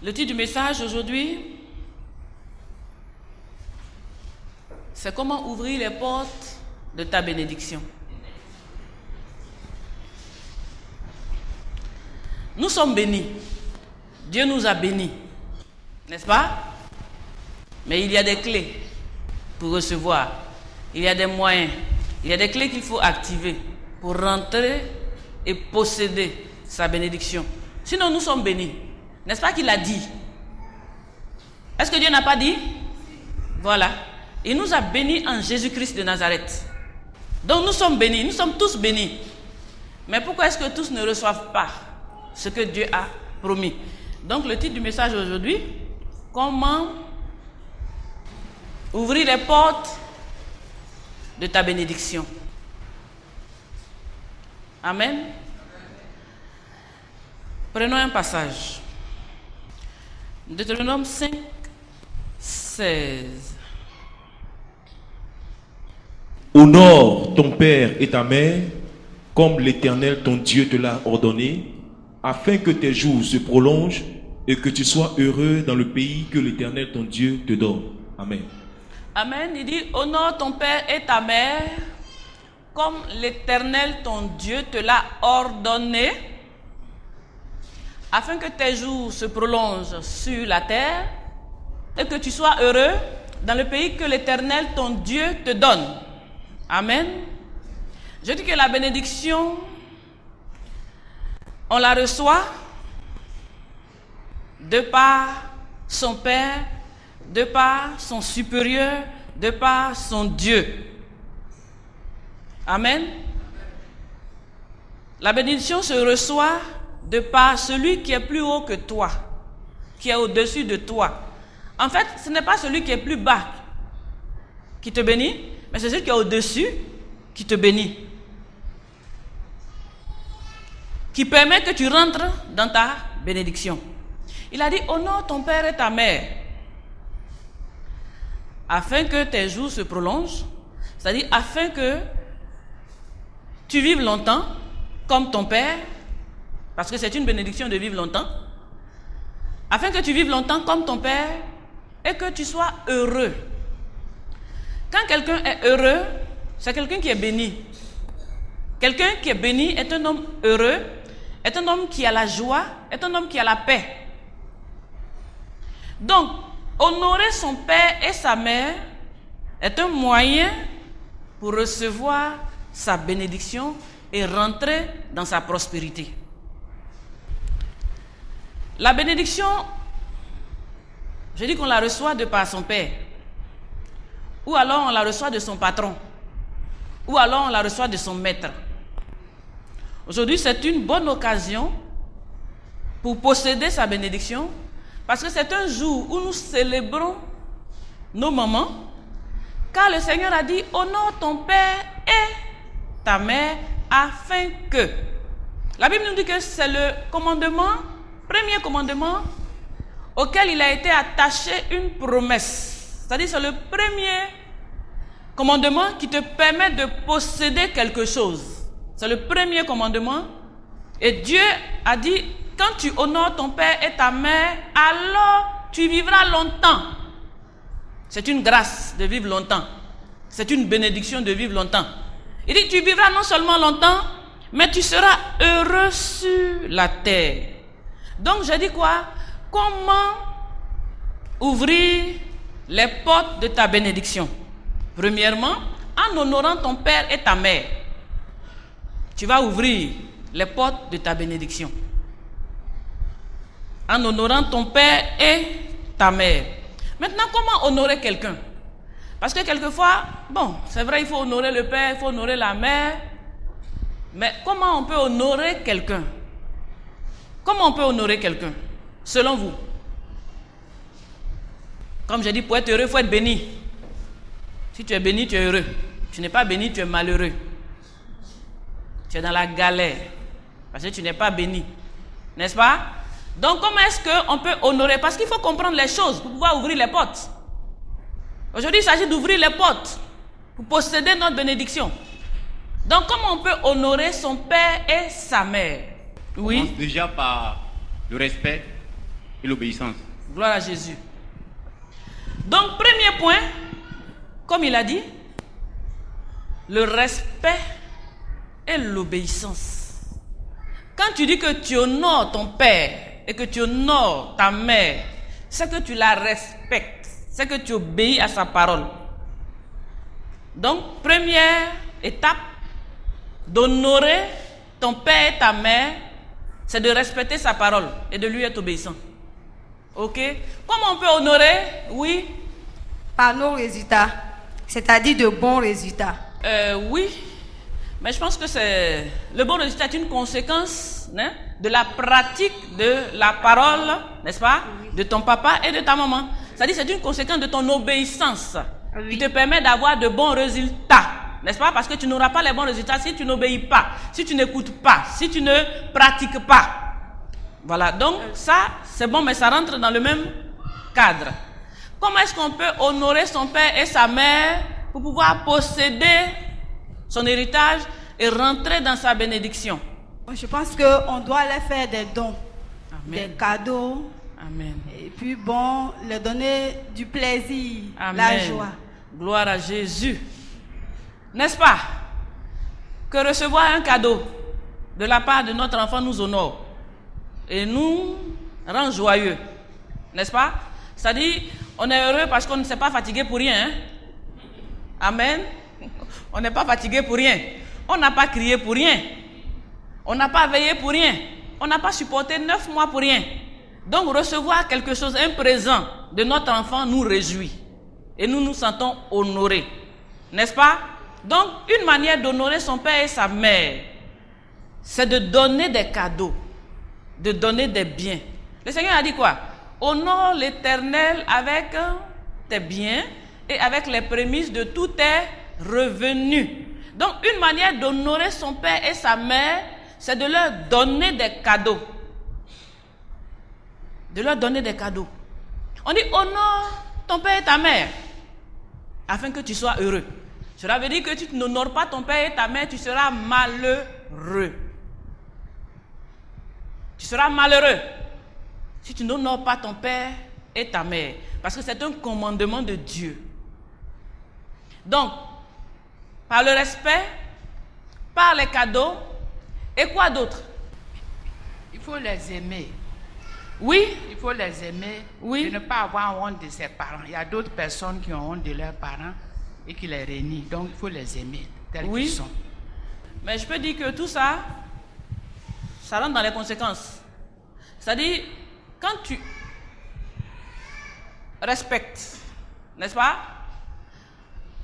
Le titre du message aujourd'hui, c'est comment ouvrir les portes de ta bénédiction. Nous sommes bénis. Dieu nous a bénis, n'est-ce pas? Mais il y a des clés pour recevoir. Il y a des moyens. Il y a des clés qu'il faut activer pour rentrer et posséder sa bénédiction. Sinon, nous sommes bénis. N'est-ce pas qu'il a dit? Est-ce que Dieu n'a pas dit? Voilà. Il nous a bénis en Jésus-Christ de Nazareth. Donc nous sommes bénis. Nous sommes tous bénis. Mais pourquoi est-ce que tous ne reçoivent pas ce que Dieu a promis? Donc le titre du message aujourd'hui, comment ouvrir les portes de ta bénédiction. Amen. Prenons un passage. Deutéronome 5, 16. Honore ton père et ta mère, comme l'Éternel ton Dieu te l'a ordonné, afin que tes jours se prolongent et que tu sois heureux dans le pays que l'Éternel ton Dieu te donne. Amen. Amen. Il dit, honore ton père et ta mère, comme l'Éternel ton Dieu te l'a ordonné, afin que tes jours se prolongent sur la terre et que tu sois heureux dans le pays que l'Éternel ton Dieu te donne. Amen. Je dis que la bénédiction, on la reçoit de par son Père, de par son supérieur, de par son Dieu. Amen. La bénédiction se reçoit de par celui qui est plus haut que toi, qui est au-dessus de toi. En fait, ce n'est pas celui qui est plus bas qui te bénit, mais c'est celui qui est au-dessus qui te bénit. Qui permet que tu rentres dans ta bénédiction. Il a dit, honore ton père et ta mère, afin que tes jours se prolongent, c'est-à-dire afin que tu vives longtemps comme ton père, parce que c'est une bénédiction de vivre longtemps, afin que tu vives longtemps comme ton père et que tu sois heureux. Quand quelqu'un est heureux, c'est quelqu'un qui est béni. Quelqu'un qui est béni est un homme heureux, est un homme qui a la joie, est un homme qui a la paix. Donc, honorer son père et sa mère est un moyen pour recevoir sa bénédiction et rentrer dans sa prospérité. La bénédiction, je dis qu'on la reçoit de par son père, ou alors on la reçoit de son patron, ou alors on la reçoit de son maître. Aujourd'hui, c'est une bonne occasion pour posséder sa bénédiction, parce que c'est un jour où nous célébrons nos mamans, car le Seigneur a dit, honore ton père et ta mère, afin que. La Bible nous dit que c'est le commandement, premier commandement, auquel il a été attaché une promesse. C'est-à-dire c'est le premier commandement qui te permet de posséder quelque chose. C'est le premier commandement. Et Dieu a dit, quand tu honores ton père et ta mère, alors tu vivras longtemps. C'est une grâce de vivre longtemps. C'est une bénédiction de vivre longtemps. Il dit, tu vivras non seulement longtemps, mais tu seras heureux sur la terre. Donc je dis quoi? Comment ouvrir les portes de ta bénédiction? Premièrement, en honorant ton père et ta mère, tu vas ouvrir les portes de ta bénédiction. En honorant ton père et ta mère. Maintenant, comment honorer quelqu'un? Parce que quelquefois, bon, c'est vrai, il faut honorer le père, il faut honorer la mère. Mais comment on peut honorer quelqu'un? Comment on peut honorer quelqu'un, selon vous? Comme j'ai dit, pour être heureux, il faut être béni. Si tu es béni, tu es heureux. Tu n'es pas béni, tu es malheureux. Tu es dans la galère. Parce que tu n'es pas béni. N'est-ce pas? Donc, comment est-ce qu'on peut honorer? Parce qu'il faut comprendre les choses pour pouvoir ouvrir les portes. Aujourd'hui, il s'agit d'ouvrir les portes pour posséder notre bénédiction. Donc, comment on peut honorer son père et sa mère? Oui. On commence déjà par le respect. et l'obéissance. Gloire à Jésus. Donc, premier point, comme il a dit, le respect et l'obéissance. Quand tu dis que tu honores ton père et que tu honores ta mère, c'est que tu la respectes, c'est que tu obéis à sa parole. Donc, première étape d'honorer ton père et ta mère, c'est de respecter sa parole et de lui être obéissant. Ok? Comment on peut honorer? Oui. Par nos résultats, c'est-à-dire de bons résultats. Oui, mais je pense que c'est le bon résultat est une conséquence, hein, de la pratique de la parole, n'est-ce pas, de ton papa et de ta maman. C'est-à-dire c'est une conséquence de ton obéissance qui te permet d'avoir de bons résultats, n'est-ce pas, parce que tu n'auras pas les bons résultats si tu n'obéis pas, si tu n'écoutes pas, si tu ne pratiques pas. Voilà, donc ça c'est bon, mais ça rentre dans le même cadre. Comment est-ce qu'on peut honorer son père et sa mère pour pouvoir posséder son héritage et rentrer dans sa bénédiction? Je pense qu'on doit leur faire des dons, Amen. des cadeaux. Amen. Et puis bon, leur donner du plaisir, Amen. la joie. Gloire à Jésus. N'est-ce pas que recevoir un cadeau de la part de notre enfant nous honore et nous rend joyeux, n'est-ce pas? C'est-à-dire, on est heureux parce qu'on ne s'est pas fatigué pour rien. Hein? Amen. On n'est pas fatigué pour rien. On n'a pas crié pour rien. On n'a pas veillé pour rien. On n'a pas supporté 9 mois pour rien. Donc recevoir quelque chose, un présent de notre enfant nous réjouit. Et nous nous sentons honorés. N'est-ce pas? Donc une manière d'honorer son père et sa mère, c'est de donner des cadeaux, de donner des biens. Le Seigneur a dit quoi? Honore l'Éternel avec tes biens et avec les prémices de tous tes revenus. Donc une manière d'honorer son père et sa mère, c'est de leur donner des cadeaux. De leur donner des cadeaux. On dit honore ton père et ta mère afin que tu sois heureux. Cela veut dire que tu n'honores pas ton père et ta mère, tu seras malheureux. Tu seras malheureux si tu n'honores pas ton père et ta mère, parce que c'est un commandement de Dieu. Donc, par le respect, par les cadeaux, et quoi d'autre? Il faut les aimer. Oui. Il faut les aimer. Oui. Et ne pas avoir honte de ses parents. Il y a d'autres personnes qui ont honte de leurs parents et qui les renient. Donc, il faut les aimer tels qu'ils sont. Mais je peux dire que tout ça, ça rentre dans les conséquences. C'est-à-dire, quand tu respectes, n'est-ce pas?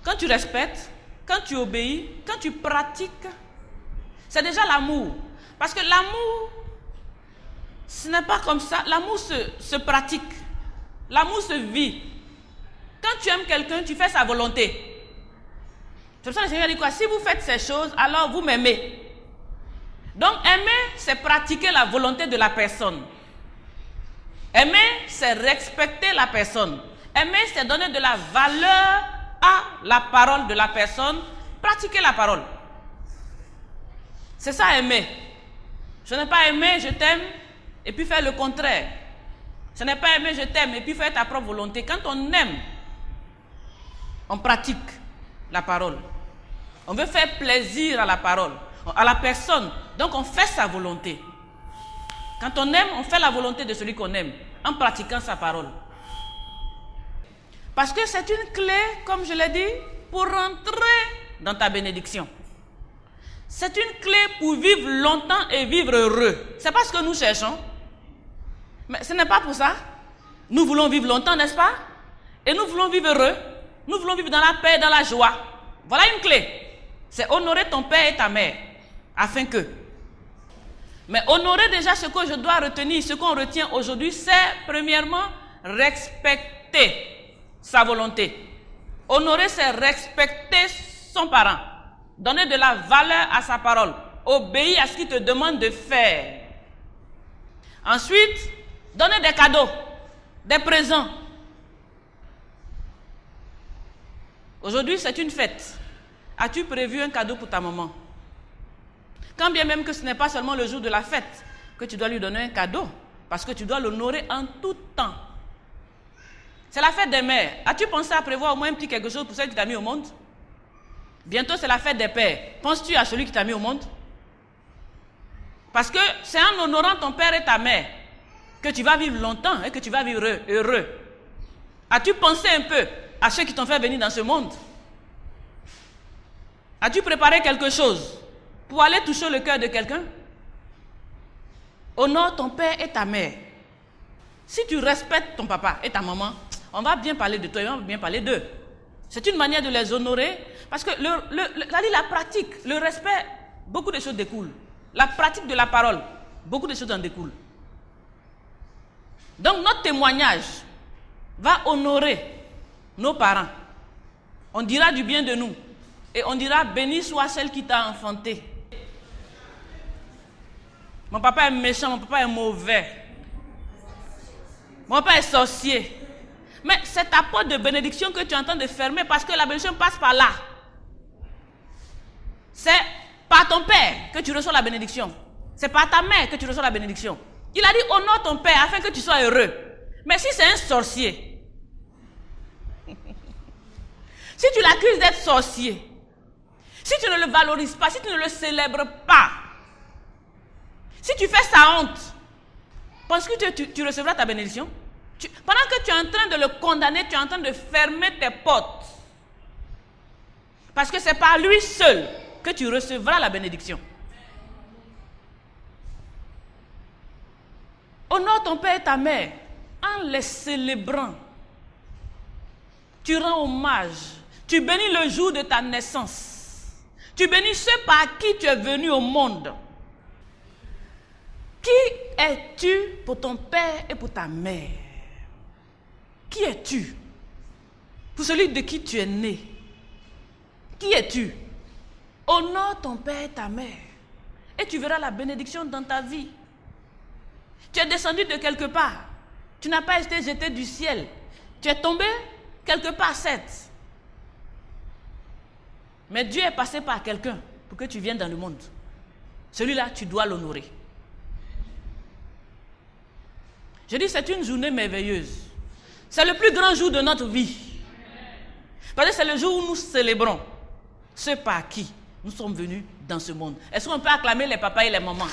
Quand tu respectes, quand tu obéis, quand tu pratiques, c'est déjà l'amour. Parce que l'amour, ce n'est pas comme ça. L'amour se pratique. L'amour se vit. Quand tu aimes quelqu'un, tu fais sa volonté. C'est pour ça que le Seigneur dit quoi? Si vous faites ces choses, alors vous m'aimez. Donc aimer, c'est pratiquer la volonté de la personne. Aimer, c'est respecter la personne. Aimer, c'est donner de la valeur à la parole de la personne. Pratiquer la parole. C'est ça aimer. Je n'ai pas aimé, je t'aime, et puis faire le contraire. Ce n'est pas aimer, je t'aime, et puis faire ta propre volonté. Quand on aime, on pratique la parole. On veut faire plaisir à la parole, à la personne. Donc on fait sa volonté. Quand on aime, on fait la volonté de celui qu'on aime, en pratiquant sa parole. Parce que c'est une clé, comme je l'ai dit, pour rentrer dans ta bénédiction. C'est une clé pour vivre longtemps et vivre heureux. C'est pas ce que nous cherchons. Mais ce n'est pas pour ça. Nous voulons vivre longtemps, n'est-ce pas? Et nous voulons vivre heureux. Nous voulons vivre dans la paix, dans la joie. Voilà une clé. C'est honorer ton père et ta mère. Afin que. Mais honorer déjà ce que je dois retenir, ce qu'on retient aujourd'hui, c'est premièrement respecter sa volonté. Honorer, c'est respecter son parent. Donner de la valeur à sa parole. Obéir à ce qu'il te demande de faire. Ensuite, donner des cadeaux, des présents. Aujourd'hui, c'est une fête. As-tu prévu un cadeau pour ta maman? Quand bien même que ce n'est pas seulement le jour de la fête que tu dois lui donner un cadeau. Parce que tu dois l'honorer en tout temps. C'est la fête des mères. As-tu pensé à prévoir au moins un petit quelque chose pour celle qui t'a mis au monde? Bientôt, c'est la fête des pères. Penses-tu à celui qui t'a mis au monde? Parce que c'est en honorant ton père et ta mère que tu vas vivre longtemps et que tu vas vivre heureux. As-tu pensé un peu à ceux qui t'ont fait venir dans ce monde? As-tu préparé quelque chose pour aller toucher le cœur de quelqu'un? Honore ton père et ta mère. Si tu respectes ton papa et ta maman, on va bien parler de toi et on va bien parler d'eux. C'est une manière de les honorer parce que la pratique, le respect, beaucoup de choses découlent. La pratique de la parole, beaucoup de choses en découlent. Donc notre témoignage va honorer nos parents. On dira du bien de nous et on dira béni soit celle qui t'a enfanté. Mon papa est méchant, mon papa est mauvais. Mon papa est sorcier. Mais c'est ta porte de bénédiction que tu es en train de fermer parce que la bénédiction passe par là. C'est par ton père que tu reçois la bénédiction. C'est par ta mère que tu reçois la bénédiction. Il a dit honore ton père afin que tu sois heureux. Mais si c'est un sorcier, si tu l'accuses d'être sorcier, si tu ne le valorises pas, si tu ne le célèbres pas, si tu fais sa honte, penses-tu que tu recevras ta bénédiction? Pendant que tu es en train de le condamner, tu es en train de fermer tes portes. Parce que c'est par lui seul que tu recevras la bénédiction. Honore ton père et ta mère en les célébrant. Tu rends hommage. Tu bénis le jour de ta naissance. Tu bénis ceux par qui tu es venu au monde. Qui es-tu pour ton père et pour ta mère? Qui es-tu pour celui de qui tu es né? Qui es-tu? Honore ton père et ta mère et tu verras la bénédiction dans ta vie. Tu es descendu de quelque part. Tu n'as pas été jeté du ciel. Tu es tombé quelque part, certes. Mais Dieu est passé par quelqu'un pour que tu viennes dans le monde. Celui-là, tu dois l'honorer. Je dis, c'est une journée merveilleuse. C'est le plus grand jour de notre vie. Parce que c'est le jour où nous célébrons ceux par qui nous sommes venus dans ce monde. Est-ce qu'on peut acclamer les papas et les mamans?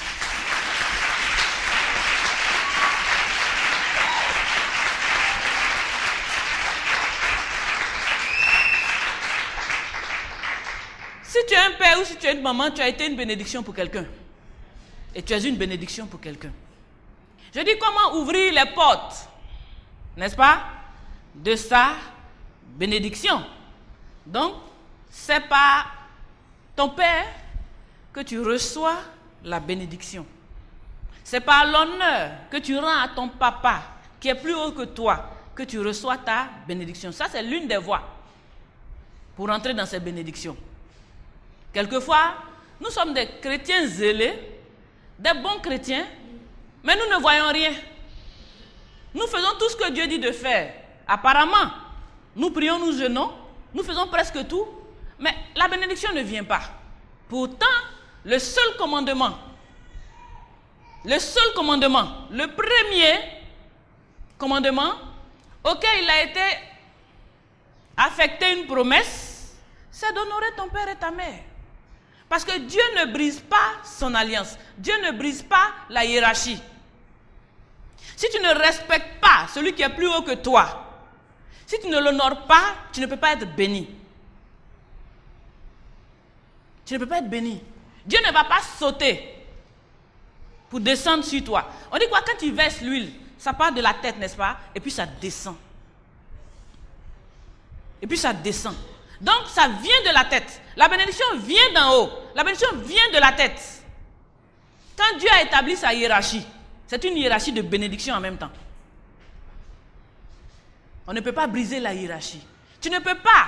Si tu es un père ou si tu es une maman, tu as été une bénédiction pour quelqu'un. Et tu es une bénédiction pour quelqu'un. Je dis comment ouvrir les portes, n'est-ce pas, de sa bénédiction. Donc, c'est par ton père que tu reçois la bénédiction. C'est par l'honneur que tu rends à ton papa, qui est plus haut que toi, que tu reçois ta bénédiction. Ça, c'est l'une des voies pour entrer dans ces bénédictions. Quelquefois, nous sommes des chrétiens zélés, des bons chrétiens, mais nous ne voyons rien. Nous faisons tout ce que Dieu dit de faire. Apparemment, nous prions, nous jeûnons, nous faisons presque tout, mais la bénédiction ne vient pas. Pourtant, le seul commandement, le premier commandement auquel il a été affecté une promesse, c'est d'honorer ton père et ta mère. Parce que Dieu ne brise pas son alliance. Dieu ne brise pas la hiérarchie. Si tu ne respectes pas celui qui est plus haut que toi, si tu ne l'honores pas, tu ne peux pas être béni. Tu ne peux pas être béni. Dieu ne va pas sauter pour descendre sur toi. On dit quoi? Quand tu verses l'huile, ça part de la tête, n'est-ce pas? Et puis ça descend. Et puis ça descend. Donc ça vient de la tête. La bénédiction vient d'en haut. La bénédiction vient de la tête. Quand Dieu a établi sa hiérarchie, c'est une hiérarchie de bénédiction en même temps. On ne peut pas briser la hiérarchie. Tu ne peux pas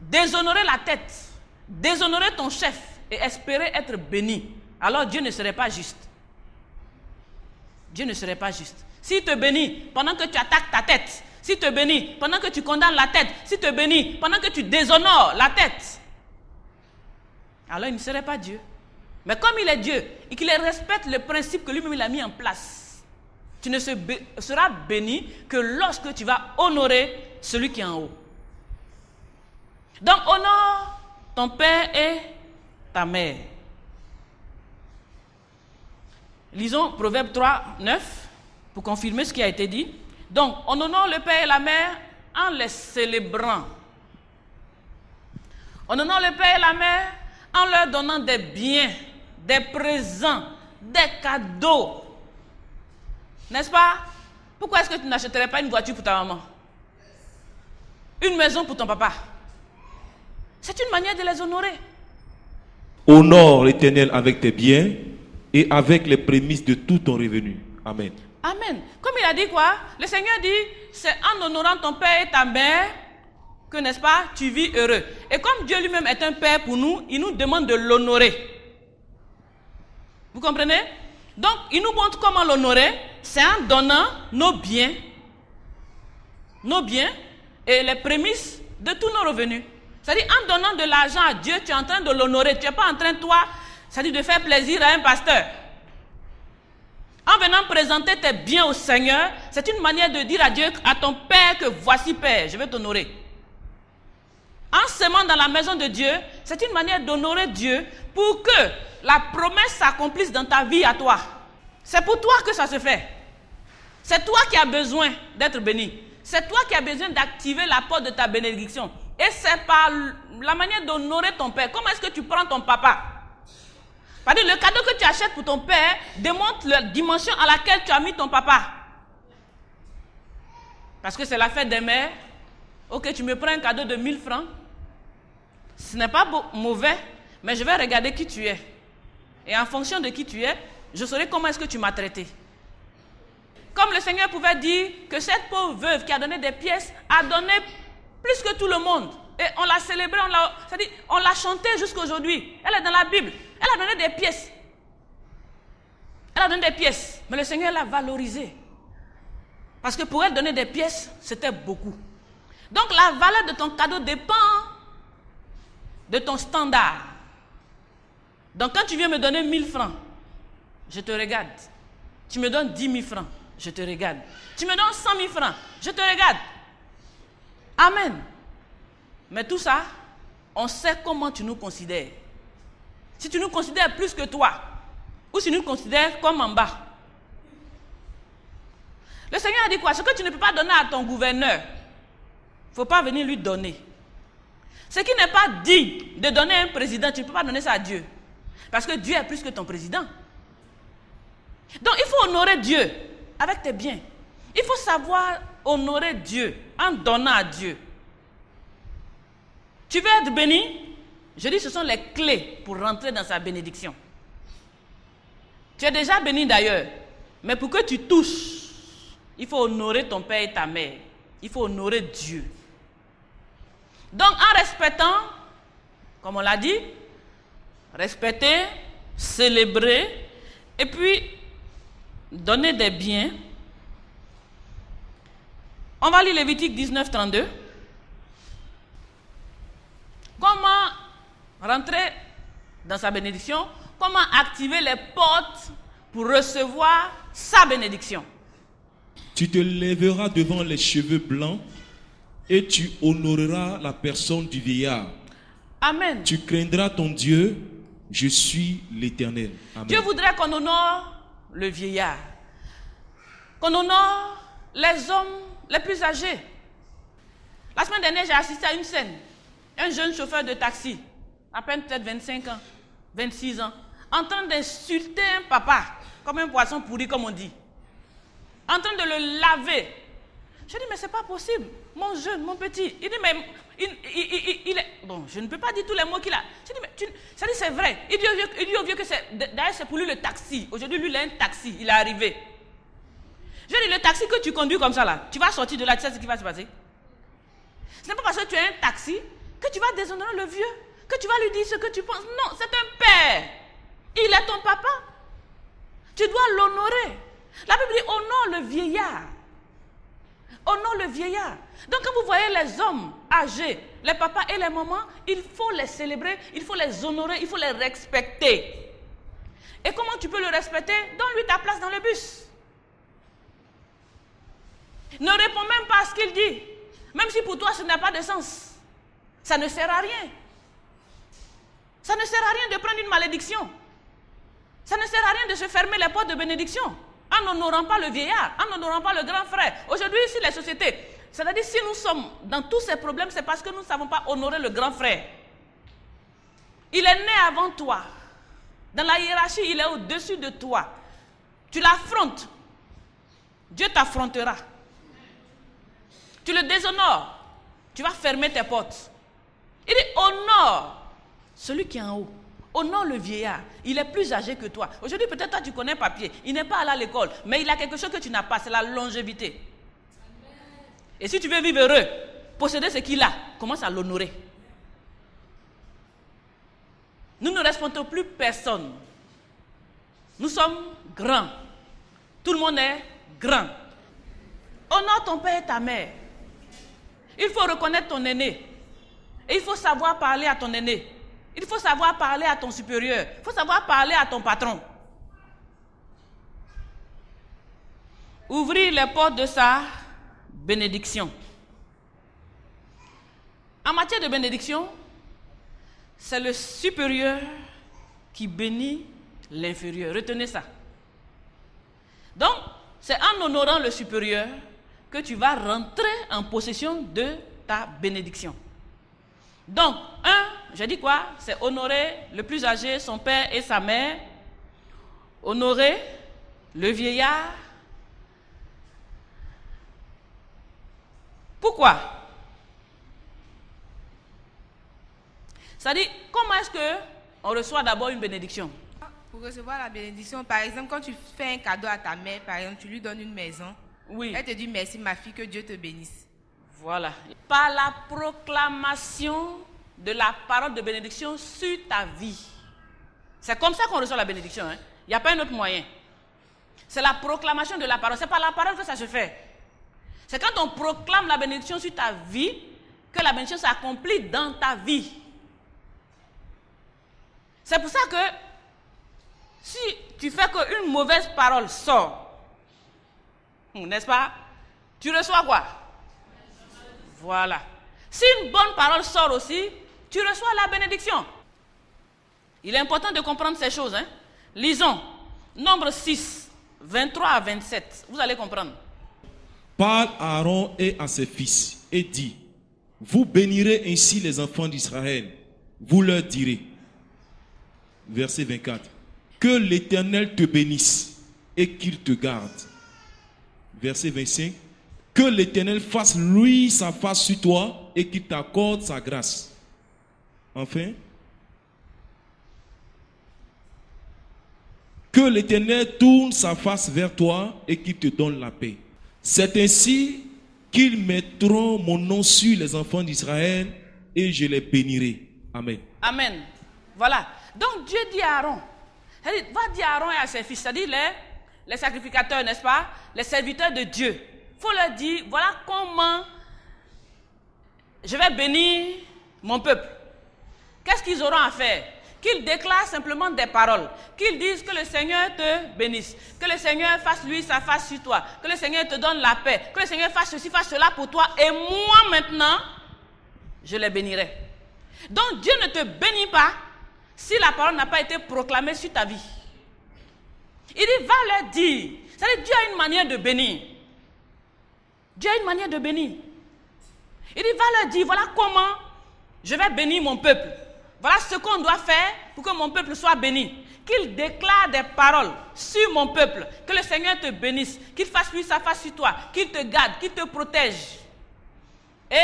déshonorer la tête, déshonorer ton chef et espérer être béni. Alors Dieu ne serait pas juste. Dieu ne serait pas juste. S'il te bénit pendant que tu attaques ta tête, s'il te bénit pendant que tu condamnes la tête, s'il te bénit pendant que tu déshonores la tête, alors il ne serait pas Dieu. Mais comme il est Dieu et qu'il respecte le principe que lui-même il a mis en place, Tu ne seras béni que lorsque tu vas honorer celui qui est en haut. Donc, honore ton père et ta mère. Lisons Proverbe 3, 9, pour confirmer ce qui a été dit. Donc, on honore le père et la mère en les célébrant. On honore le père et la mère en leur donnant des biens, des présents, des cadeaux. N'est-ce pas? Pourquoi est-ce que tu n'achèterais pas une voiture pour ta maman? Une maison pour ton papa? C'est une manière de les honorer. Honore l'Éternel avec tes biens et avec les prémices de tout ton revenu. Amen. Amen. Comme il a dit quoi? Le Seigneur dit, c'est en honorant ton père et ta mère que, n'est-ce pas, tu vis heureux. Et comme Dieu lui-même est un père pour nous, il nous demande de l'honorer. Vous comprenez? Donc, il nous montre comment l'honorer. C'est en donnant nos biens et les prémices de tous nos revenus. C'est-à-dire, en donnant de l'argent à Dieu, tu es en train de l'honorer. Tu n'es pas en train, toi, c'est-à-dire de faire plaisir à un pasteur. En venant présenter tes biens au Seigneur, c'est une manière de dire à Dieu, à ton Père, que voici Père, je vais t'honorer. En semant dans la maison de Dieu, c'est une manière d'honorer Dieu pour que la promesse s'accomplisse dans ta vie à toi. C'est pour toi que ça se fait. C'est toi qui as besoin d'être béni. C'est toi qui as besoin d'activer la porte de ta bénédiction. Et c'est par la manière d'honorer ton père. Comment est-ce que tu prends ton papa? C'est-à-dire, le cadeau que tu achètes pour ton père démontre la dimension à laquelle tu as mis ton papa. Parce que c'est la fête des mères. Ok, tu me prends un cadeau de 1000 francs. Ce n'est pas mauvais, mais je vais regarder qui tu es. Et en fonction de qui tu es, je saurai comment est-ce que tu m'as traité. Comme le Seigneur pouvait dire que cette pauvre veuve qui a donné des pièces a donné plus que tout le monde. Et on l'a célébrée, c'est-à-dire on l'a chantée jusqu'à aujourd'hui. Elle est dans la Bible. Elle a donné des pièces. Elle a donné des pièces. Mais le Seigneur l'a valorisée. Parce que pour elle, donner des pièces, c'était beaucoup. Donc la valeur de ton cadeau dépend de ton standard. Donc quand tu viens me donner 1000 francs, je te regarde. Tu me donnes 10 000 francs, je te regarde. Tu me donnes 100 000 francs, je te regarde. Amen. Mais tout ça, on sait comment tu nous considères. Si tu nous considères plus que toi, ou si tu nous considères comme en bas. Le Seigneur a dit quoi? Ce que tu ne peux pas donner à ton gouverneur, il ne faut pas venir lui donner. Ce qui n'est pas digne de donner à un président, tu ne peux pas donner ça à Dieu. Parce que Dieu est plus que ton président. Donc il faut honorer Dieu avec tes biens. Il faut savoir honorer Dieu en donnant à Dieu. Tu veux être béni? Je dis ce sont les clés pour rentrer dans sa bénédiction. Tu es déjà béni d'ailleurs. Mais pour que tu touches, il faut honorer ton père et ta mère. Il faut honorer Dieu. Donc en respectant, comme on l'a dit, respecter, célébrer, et puis donner des biens. On va lire Lévitique 19, 32. Comment rentrer dans sa bénédiction? Comment activer les portes pour recevoir sa bénédiction? Tu te lèveras devant les cheveux blancs et tu honoreras la personne du vieillard. Amen. Tu craindras ton Dieu, je suis l'Éternel. Amen. Dieu voudrait qu'on honore le vieillard, qu'on honore les hommes les plus âgés. La semaine dernière, j'ai assisté à une scène. Un jeune chauffeur de taxi, à peine peut-être 25 ans, 26 ans, en train d'insulter un papa, comme un poisson pourri, comme on dit. En train de le laver. Je dis, mais c'est pas possible. Mon jeune, mon petit. Il dit, mais il est... Bon, je ne peux pas dire tous les mots qu'il a. Je dis, mais ça dit, c'est vrai. Il dit au vieux que c'est... D'ailleurs, c'est pour lui le taxi. Aujourd'hui, lui, il a un taxi. Il est arrivé. Je dis, le taxi que tu conduis comme ça, là, tu vas sortir de là, tu sais ce qui va se passer. Ce n'est pas parce que tu as un taxi que tu vas déshonorer le vieux, que tu vas lui dire ce que tu penses. Non, c'est un père. Il est ton papa. Tu dois l'honorer. La Bible dit, honore le vieillard. Honore le vieillard. Donc quand vous voyez les hommes âgés, les papas et les mamans, il faut les célébrer, il faut les honorer, il faut les respecter. Et comment tu peux le respecter? Donne-lui ta place dans le bus. Ne réponds même pas à ce qu'il dit. Même si pour toi, ce n'a pas de sens. Ça ne sert à rien. Ça ne sert à rien de prendre une malédiction. Ça ne sert à rien de se fermer les portes de bénédiction en n'honorant pas le vieillard, en n'honorant pas le grand frère. Aujourd'hui, ici, les sociétés, c'est-à-dire si nous sommes dans tous ces problèmes, c'est parce que nous ne savons pas honorer le grand frère. Il est né avant toi. Dans la hiérarchie, il est au-dessus de toi. Tu l'affrontes. Dieu t'affrontera. Tu le déshonores. Tu vas fermer tes portes. Il dit honore celui qui est en haut. Honore le vieillard. Il est plus âgé que toi. Aujourd'hui, peut-être toi, tu connais papier. Il n'est pas allé à l'école. Mais il a quelque chose que tu n'as pas. C'est la longévité. Et si tu veux vivre heureux, posséder ce qu'il a, commence à l'honorer. Nous ne respectons plus personne. Nous sommes grands. Tout le monde est grand. Honore ton père et ta mère. Il faut reconnaître ton aîné. Et il faut savoir parler à ton aîné. Il faut savoir parler à ton supérieur. Il faut savoir parler à ton patron. Ouvrir les portes de sa bénédiction. En matière de bénédiction, c'est le supérieur qui bénit l'inférieur. Retenez ça. Donc, c'est en honorant le supérieur que tu vas rentrer en possession de ta bénédiction. Donc, j'ai dit quoi? C'est honorer le plus âgé, son père et sa mère. Honorer le vieillard. Pourquoi? C'est-à-dire, comment est-ce qu'on reçoit d'abord une bénédiction? Pour recevoir la bénédiction, par exemple, quand tu fais un cadeau à ta mère, par exemple, tu lui donnes une maison. Oui. Elle te dit merci ma fille, que Dieu te bénisse. Voilà. Par la proclamation de la parole de bénédiction sur ta vie. C'est comme ça qu'on reçoit la bénédiction. Hein? Il n'y a pas un autre moyen. C'est la proclamation de la parole. C'est par la parole que ça se fait. C'est quand on proclame la bénédiction sur ta vie que la bénédiction s'accomplit dans ta vie. C'est pour ça que si tu fais qu'une mauvaise parole sort, n'est-ce pas? Tu reçois quoi? Voilà. Si une bonne parole sort aussi, tu reçois la bénédiction. Il est important de comprendre ces choses. Hein? Lisons. Nombre 6, 23 à 27. Vous allez comprendre. Parle à Aaron et à ses fils et dis, vous bénirez ainsi les enfants d'Israël. Vous leur direz, verset 24, que l'Éternel te bénisse et qu'il te garde. Verset 25, que l'Éternel fasse luire sa face sur toi et qu'il t'accorde sa grâce. Enfin, que l'Éternel tourne sa face vers toi et qu'il te donne la paix. C'est ainsi qu'ils mettront mon nom sur les enfants d'Israël et je les bénirai. Amen. Amen. Voilà. Donc Dieu dit à Aaron, va dire à Aaron et à ses fils, c'est-à-dire les sacrificateurs, n'est-ce pas? Les serviteurs de Dieu. Il faut leur dire, voilà comment je vais bénir mon peuple. Qu'est-ce qu'ils auront à faire? Qu'ils déclarent simplement des paroles. Qu'ils disent que le Seigneur te bénisse. Que le Seigneur fasse lui sa face sur toi. Que le Seigneur te donne la paix. Que le Seigneur fasse ceci, fasse cela pour toi. Et moi maintenant, je les bénirai. Donc Dieu ne te bénit pas si la parole n'a pas été proclamée sur ta vie. Il dit, va leur dire. C'est-à-dire, Dieu a une manière de bénir. Dieu a une manière de bénir. Il dit, va leur dire, voilà comment je vais bénir mon peuple. Voilà ce qu'on doit faire pour que mon peuple soit béni. Qu'il déclare des paroles sur mon peuple. Que le Seigneur te bénisse. Qu'il fasse lui sa face sur toi. Qu'il te garde, qu'il te protège. Et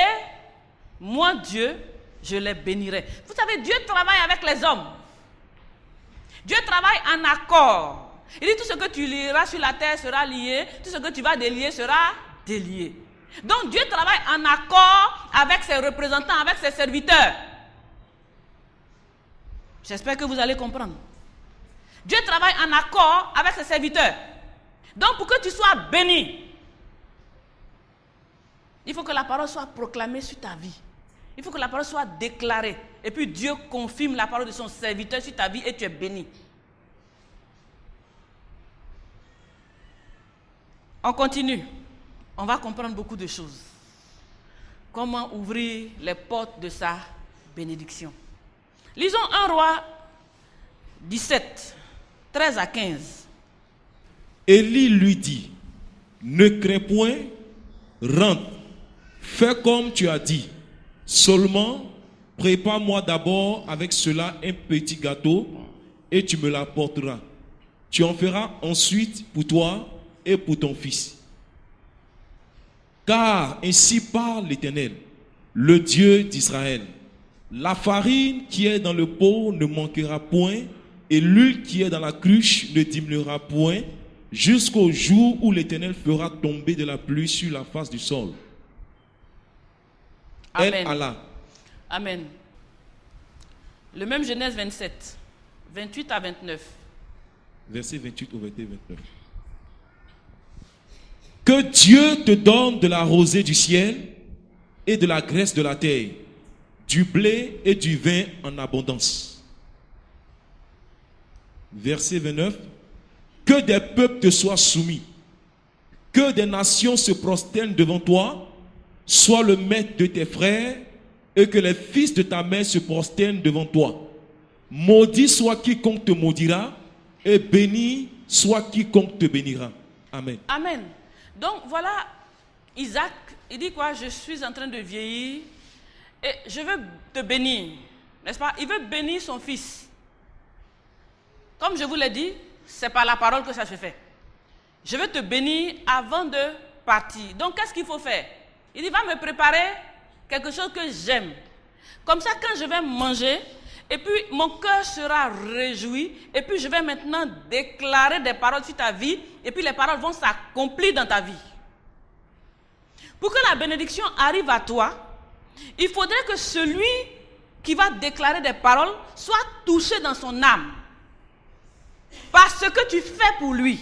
moi, Dieu, je les bénirai. Vous savez, Dieu travaille avec les hommes. Dieu travaille en accord. Il dit, tout ce que tu lieras sur la terre sera lié. Tout ce que tu vas délier sera délié. Donc Dieu travaille en accord avec ses représentants, avec ses serviteurs. J'espère que vous allez comprendre. Dieu travaille en accord avec ses serviteurs. Donc pour que tu sois béni, il faut que la parole soit proclamée sur ta vie. Il faut que la parole soit déclarée. Et puis Dieu confirme la parole de son serviteur sur ta vie et tu es béni. On continue. on va comprendre beaucoup de choses. Comment ouvrir les portes de sa bénédiction. Lisons 1 Roi 17, 13 à 15. Élie lui dit, ne crains point, rentre, fais comme tu as dit. Seulement, prépare-moi d'abord avec cela un petit gâteau et tu me l'apporteras. Tu en feras ensuite pour toi et pour ton fils. Car ainsi parle l'Éternel, le Dieu d'Israël. La farine qui est dans le pot ne manquera point, et l'huile qui est dans la cruche ne diminuera point, jusqu'au jour où l'Éternel fera tomber de la pluie sur la face du sol. Amen. Elle alla. Amen. Le même Genèse 27, 28 à 29. Verset 28 au verset 29. Que Dieu te donne de la rosée du ciel et de la graisse de la terre, du blé et du vin en abondance. Verset 29. Que des peuples te soient soumis, que des nations se prosternent devant toi, sois le maître de tes frères, et que les fils de ta mère se prosternent devant toi. Maudit soit quiconque te maudira, et béni soit quiconque te bénira. Amen. Amen. Donc voilà, Isaac, il dit quoi? Je suis en train de vieillir et je veux te bénir. N'est-ce pas? Il veut bénir son fils. Comme je vous l'ai dit, c'est par la parole que ça se fait. Je veux te bénir avant de partir. Donc qu'est-ce qu'il faut faire? Il dit, va me préparer quelque chose que j'aime. Comme ça, quand je vais manger, et puis mon cœur sera réjoui, et puis je vais maintenant déclarer des paroles sur ta vie, et puis les paroles vont s'accomplir dans ta vie. Pour que la bénédiction arrive à toi, il faudrait que celui qui va déclarer des paroles soit touché dans son âme par ce que tu fais pour lui.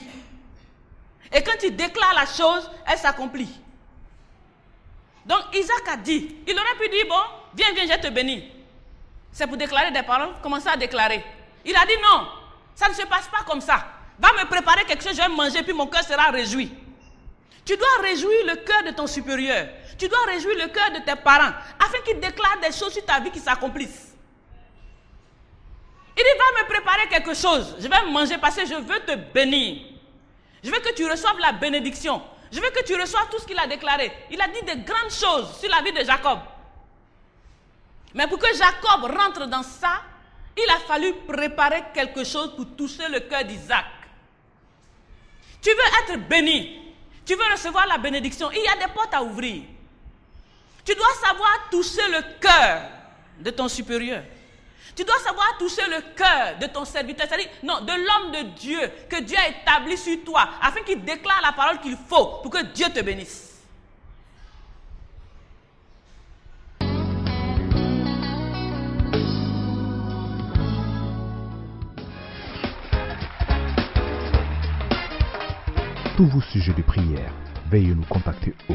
Et quand tu déclares la chose, elle s'accomplit. Donc Isaac a dit, il aurait pu dire, bon, viens, je vais te bénir. C'est pour déclarer des paroles, commencer à déclarer. Il a dit non, ça ne se passe pas comme ça. Va me préparer quelque chose, je vais manger, puis mon cœur sera réjoui. Tu dois réjouir le cœur de ton supérieur. Tu dois réjouir le cœur de tes parents, afin qu'ils déclarent des choses sur ta vie qui s'accomplissent. Il dit, va me préparer quelque chose, je vais manger parce que je veux te bénir. Je veux que tu reçoives la bénédiction. Je veux que tu reçoives tout ce qu'il a déclaré. Il a dit de grandes choses sur la vie de Jacob. Mais pour que Jacob rentre dans ça, il a fallu préparer quelque chose pour toucher le cœur d'Isaac. Tu veux être béni. Tu veux recevoir la bénédiction. Il y a des portes à ouvrir. Tu dois savoir toucher le cœur de ton supérieur. Tu dois savoir toucher le cœur de ton serviteur, c'est-à-dire non, de l'homme de Dieu que Dieu a établi sur toi, afin qu'il déclare la parole qu'il faut pour que Dieu te bénisse. Tous vos sujets de prière, veuillez nous contacter au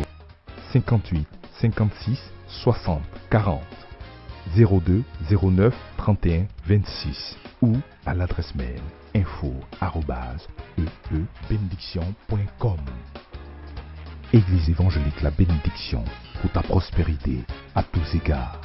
58 56 60 40 02 09 31 26 ou à l'adresse mail info@eebénédiction.com. Église évangélique La Bénédiction, pour ta prospérité à tous égards.